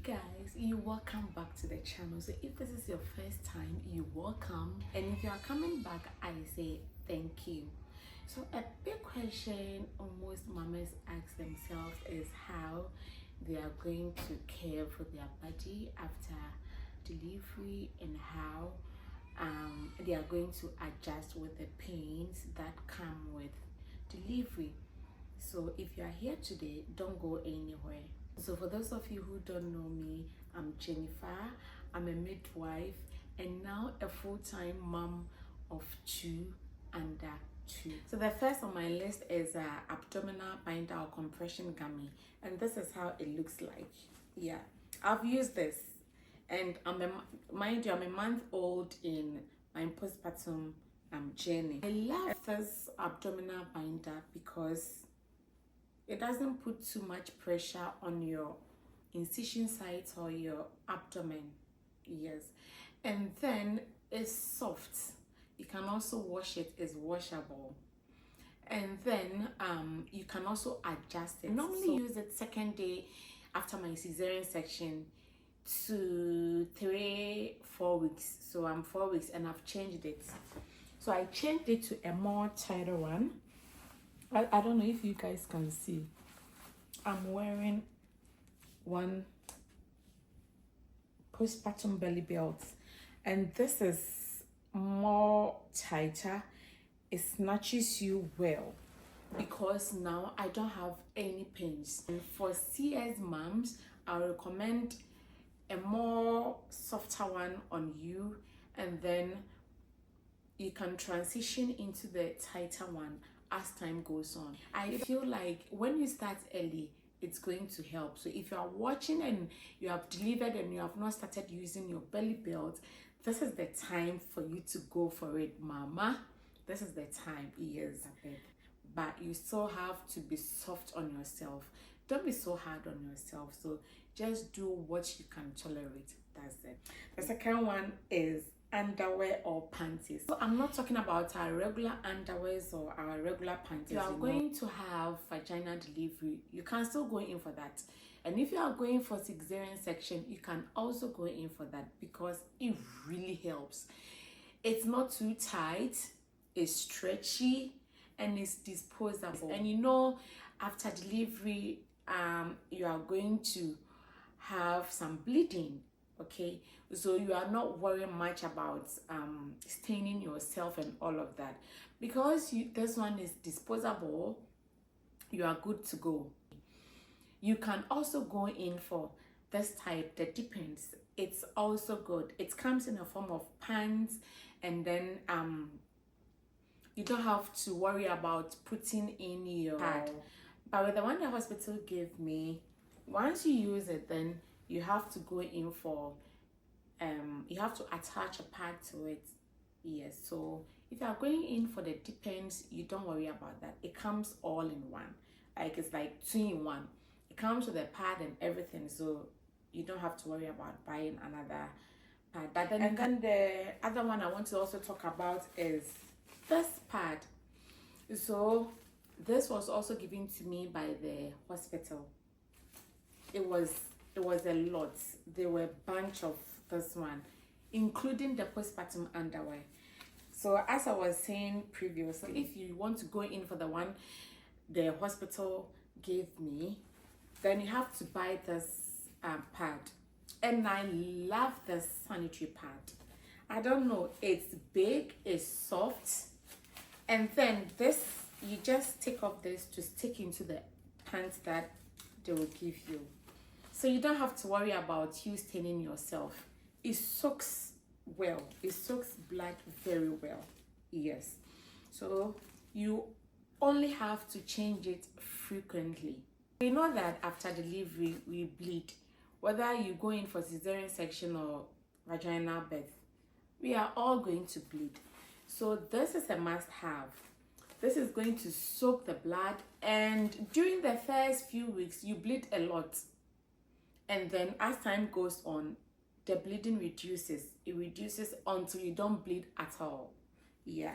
Guys, you welcome back to the channel. So if this is your first time, you welcome, and if you are coming back, I say thank you. So a big question most mamas ask themselves is how they are going to care for their body after delivery, and how they are going to adjust with the pains that come with delivery. So if you are here today, don't go anywhere. So for those of you who don't know me, I'm Jennifer. I'm a midwife and now a full-time mom of 2 under 2. So the first on my list is abdominal binder or compression gummy, and this is how it looks like. Yeah, I've used this, and mind you, I'm a month old in my postpartum journey. I love this abdominal binder because it doesn't put too much pressure on your incision site or your abdomen. Yes, and then it's soft. You can also wash it, it's washable, and then you can also adjust it. I normally use it second day after my cesarean section to 3-4 weeks. So I'm 4 weeks and I've changed it. So I changed it to a more tighter one. I don't know if you guys can see. I'm wearing one postpartum belly belt, and this is more tighter. It snatches you well because now I don't have any pains. And for CS moms, I recommend a more softer one on you, and then you can transition into the tighter one as time goes on. I feel like when you start early, it's going to help. So if you are watching and you have delivered and you have not started using your belly belt, this is the time for you to go for it, mama. This is the time. Yes, but you still have to be soft on yourself. Don't be so hard on yourself. So just do what you can tolerate. That's it. The second one is underwear or panties. So I'm not talking about our regular underwears or our regular panties. If you are going to have vaginal delivery, you can still go in for that. And if you are going for cesarean section, you can also go in for that because it really helps. It's not too tight, it's stretchy, and it's disposable. And you know, after delivery, you are going to have some bleeding. Okay, so you are not worrying much about staining yourself and all of that, because this one is disposable. You are good to go. You can also go in for this type, the depends. It's also good. It comes in a form of pants, and then you don't have to worry about putting in your pad. But with the one the hospital gave me, once you use it, then you have to go in for you have to attach a pad to it. Yes, so if you are going in for the depends, you don't worry about that. It comes all in one, like it's like 2 in 1. It comes with a pad and everything, so you don't have to worry about buying another pad. But then the other one I want to also talk about is this pad. So this was also given to me by the hospital. It was a lot. There were a bunch of this one, including the postpartum underwear. So as I was saying previously, if you want to go in for the one the hospital gave me, then you have to buy this pad. And I love this sanitary pad. I don't know, it's big, it's soft, and then this, you just take off this to stick into the pants that they will give you. So you don't have to worry about you staining yourself. It soaks well. It soaks blood very well. Yes. So you only have to change it frequently. We know that after delivery, we bleed. Whether you go in for cesarean section or vaginal birth, we are all going to bleed. So this is a must-have. This is going to soak the blood, and during the first few weeks, you bleed a lot. And then as time goes on, the bleeding reduces. It reduces until you don't bleed at all. Yeah.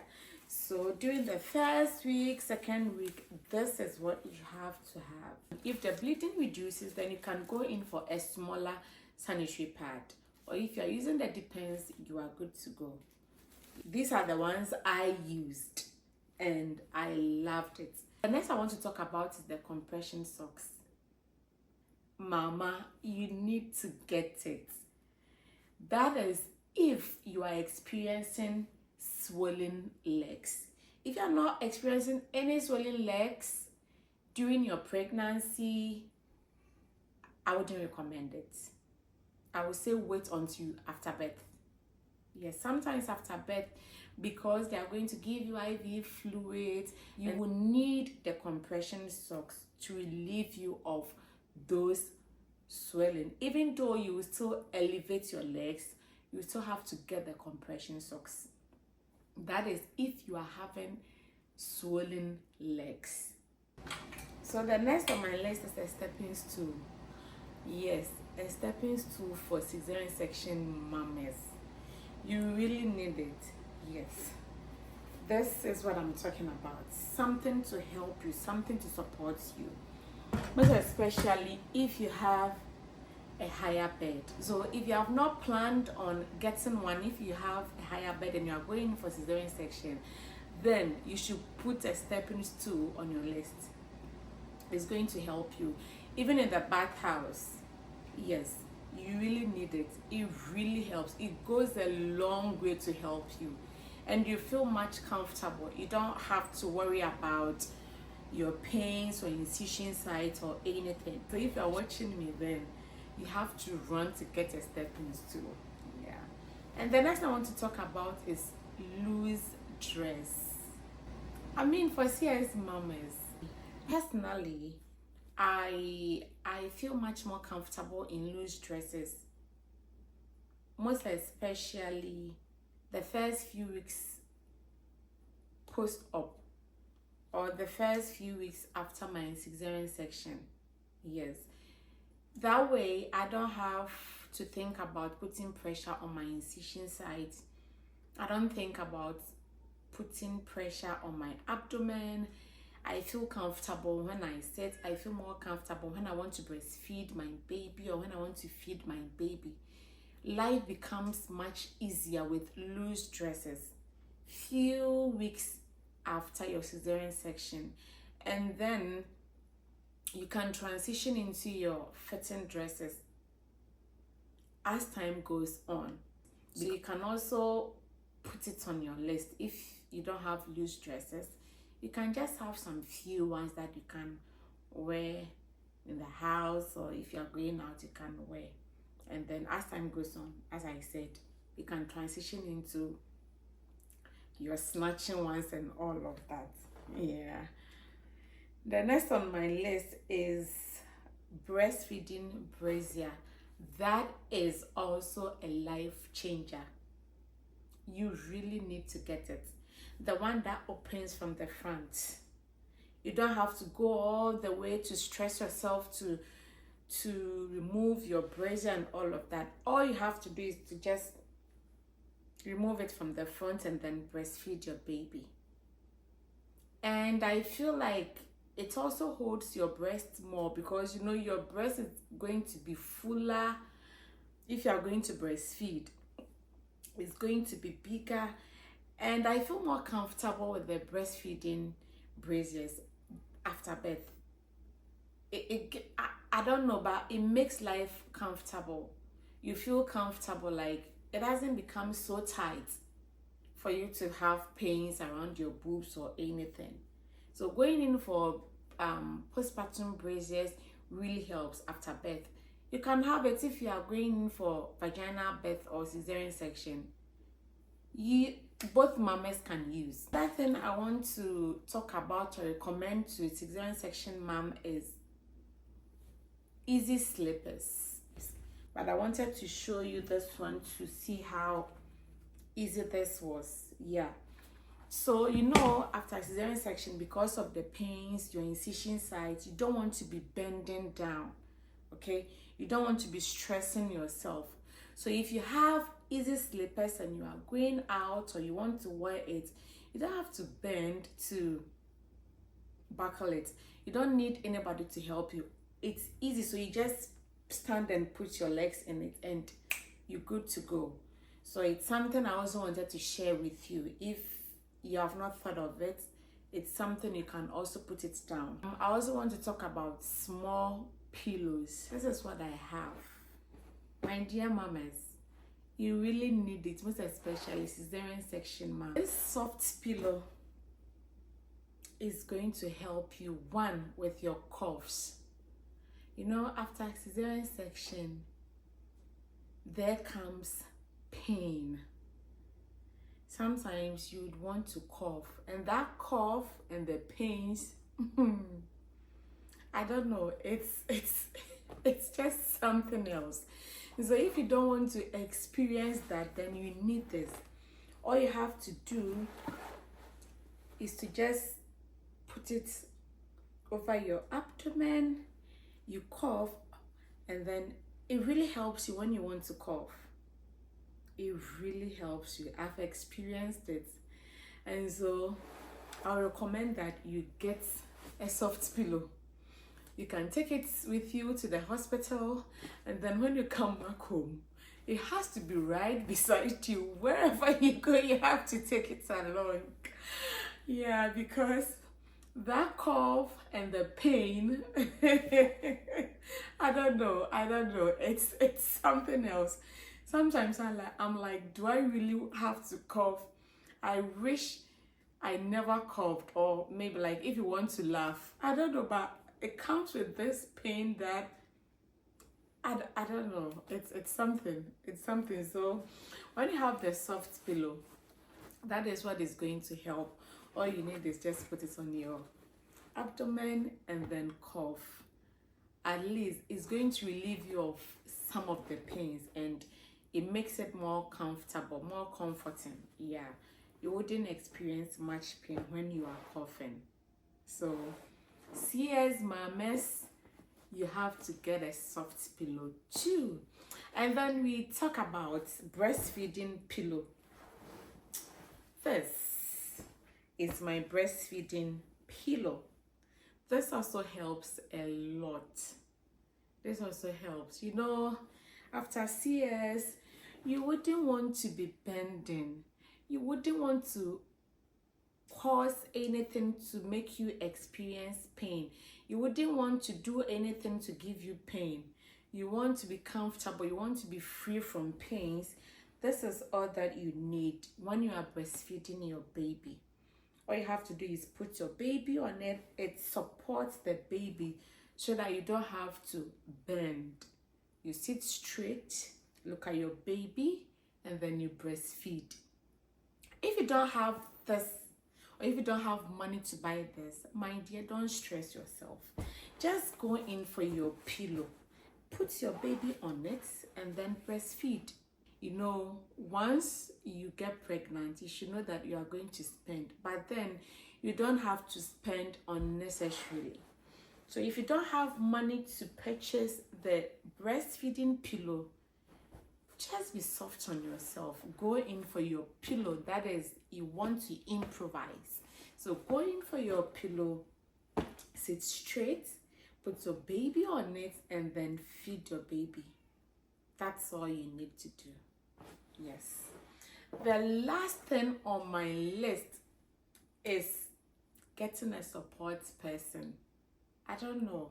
So during the first week, second week, this is what you have to have. If the bleeding reduces, then you can go in for a smaller sanitary pad. Or if you're using the Depends, you are good to go. These are the ones I used and I loved it. The next I want to talk about is the compression socks. Mama, you need to get it. That is if you are experiencing swollen legs. If you're not experiencing any swollen legs during your pregnancy, I wouldn't recommend it. I would say wait until after birth. Yes, sometimes after birth, because they are going to give you IV fluids, you will need the compression socks to relieve you of those swelling. Even though you will still elevate your legs, you still have to get the compression socks. That is if you are having swollen legs. So the next on my list is a stepping stool. Yes, a stepping stool for cesarean section mamas. You really need it. Yes. This is what I'm talking about. Something to help you, something to support you. Most especially if you have a higher bed. So if you have not planned on getting one, if you have a higher bed and you are going for cesarean section, then you should put a stepping stool on your list. It's going to help you. Even in the bathhouse, yes, you really need it. It really helps. It goes a long way to help you. And you feel much comfortable. You don't have to worry about your pains or incision sites or anything. So if you're watching me, then you have to run to get a stepping stool. Yeah. And the next I want to talk about is loose dress. I mean, for CS mamas, personally, I feel much more comfortable in loose dresses, most especially the first few weeks post-op or the first few weeks after my cesarean section. Yes, that way I don't have to think about putting pressure on my incision site. I don't think about putting pressure on my abdomen. I feel comfortable when I sit. I feel more comfortable when I want to breastfeed my baby or when I want to feed my baby. Life becomes much easier with loose dresses few weeks after your cesarean section, and then you can transition into your fitting dresses as time goes on. So you can also put it on your list. If you don't have loose dresses, you can just have some few ones that you can wear in the house, or if you're going out, you can wear. And then as time goes on, as I said, you can transition into your snatching ones and all of that. Yeah. The next on my list is breastfeeding brazier. That is also a life changer. You really need to get it. The one that opens from the front. You don't have to go all the way to stress yourself to remove your brazier and all of that. All you have to do is to just remove it from the front and then breastfeed your baby. And I feel like it also holds your breast more, because you know your breast is going to be fuller if you are going to breastfeed. It's going to be bigger, and I feel more comfortable with the breastfeeding braziers after birth. I don't know, but it makes life comfortable. You feel comfortable, like it doesn't become so tight for you to have pains around your boobs or anything. So going in for postpartum braziers really helps after birth. You can have it if you are going in for vaginal birth or cesarean section. Both mamas can use. That thing I want to talk about or recommend to cesarean section mom is easy slippers. But I wanted to show you this one to see how easy this was. Yeah. So, you know, after cesarean section, because of the pains, your incision sites, you don't want to be bending down, okay? You don't want to be stressing yourself. So if you have easy slippers and you are going out or you want to wear it, You don't have to bend to buckle it. You don't need anybody to help you. It's easy, so you just stand and put your legs in it and you're good to go. So it's something I also wanted to share with you. If you have not thought of it, it's something you can also put it down. I also want to talk about small pillows. This is what I have. My dear mamas, you really need it, most especially cesarean section mom. This soft pillow is going to help you, one, with your coughs. You know, after cesarean section, there comes pain. Sometimes you would want to cough, and that cough and the pains, I don't know, it's just something else. So if you don't want to experience that, then you need this. All you have to do is to just put it over your abdomen, you cough, and then it really helps you when you want to cough. It really helps you. I've experienced it. And so I recommend that you get a soft pillow. You can take it with you to the hospital, and then when you come back home, it has to be right beside you. Wherever you go, you have to take it along. Yeah, because that cough and the pain, I don't know. It's something else. Sometimes I'm like, do I really have to cough? I wish I never coughed. Or maybe like if you want to laugh, I don't know, but it comes with this pain that I don't know. It's something. So when you have the soft pillow, that is what is going to help. All you need is just put it on your abdomen and then cough. At least it's going to relieve you of some of the pains, and it makes it more comfortable, more comforting. Yeah, you wouldn't experience much pain when you are coughing. So CS mamas, you have to get a soft pillow too. And then we talk about breastfeeding pillow. This is my breastfeeding pillow. This also helps a lot. This also helps. You know, after CS, you wouldn't want to be bending. You wouldn't want to cause anything to make you experience pain. You wouldn't want to do anything to give you pain. You want to be comfortable. You want to be free from pains. This is all that you need when you are breastfeeding your baby. All you have to do is put your baby on it. It supports the baby so that you don't have to bend. You sit straight, look at your baby, and then you breastfeed. If you don't have this, or if you don't have money to buy this, my dear, don't stress yourself. Just go in for your pillow, put your baby on it, and then breastfeed. You know, once you get pregnant, you should know that you are going to spend, but then you don't have to spend unnecessarily. So if you don't have money to purchase the breastfeeding pillow, just be soft on yourself. Go in for your pillow. That is, you want to improvise. So go in for your pillow, sit straight, put your baby on it, and then feed your baby. That's all you need to do. Yes. The last thing on my list is getting a support person. I don't know.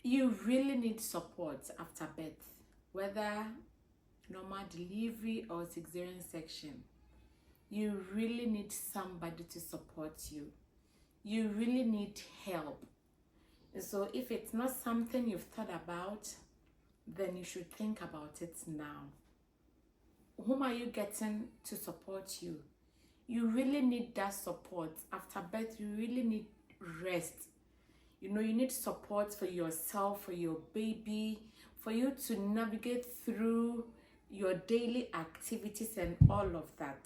You really need support after birth, whether normal delivery or cesarean section. You really need somebody to support you. You really need help. So if it's not something you've thought about, then you should think about it now. Whom are you getting to support you? You really need that support. After birth, you really need rest. You know, you need support for yourself, for your baby, for you to navigate through your daily activities and all of that.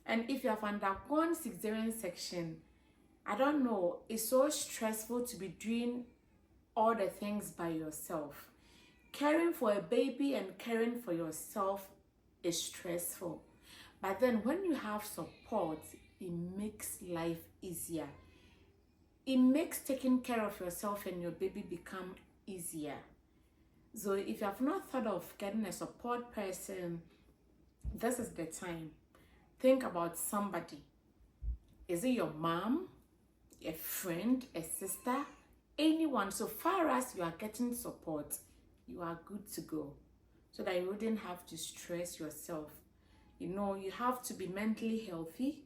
And if you have undergone cesarean section, I don't know, it's so stressful to be doing all the things by yourself. Caring for a baby and caring for yourself is stressful. But then when you have support, it makes life easier. It makes taking care of yourself and your baby become easier. So if you have not thought of getting a support person, this is the time. Think about somebody. Is it your mom, a friend, a sister, anyone? So far as you are getting support, you are good to go, so that you wouldn't have to stress yourself. You know, you have to be mentally healthy,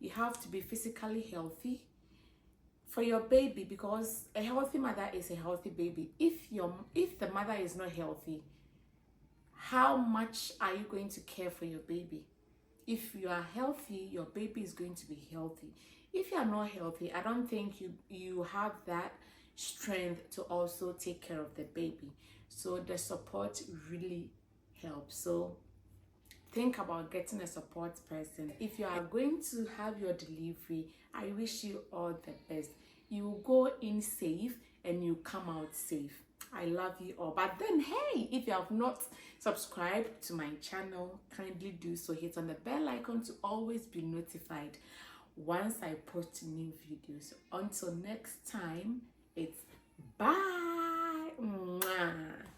you have to be physically healthy for your baby, because a healthy mother is a healthy baby. If the mother is not healthy, how much are you going to care for your baby? If you are healthy, your baby is going to be healthy. If you are not healthy, I don't think you have that strength to also take care of the baby. So the support really helps. So think about getting a support person. If you are going to have your delivery, I wish you all the best. You will go in safe and you come out safe. I love you all. But then, hey, if you have not subscribed to my channel, kindly do so. Hit on the bell icon to always be notified once I post new videos. Until next time, it's bye. Mwah.